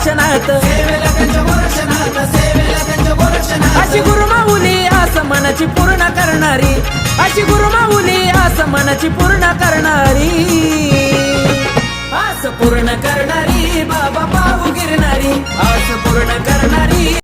गोरक्षनाथ, अशी गुरुमाऊली आस मनाची पूर्ण करणारी, अशी गुरुमाऊली आस मनाची पूर्ण करणारी, आस पूर्ण करणारी बाबा पाऊ गिरणारी, आस पूर्ण करणारी.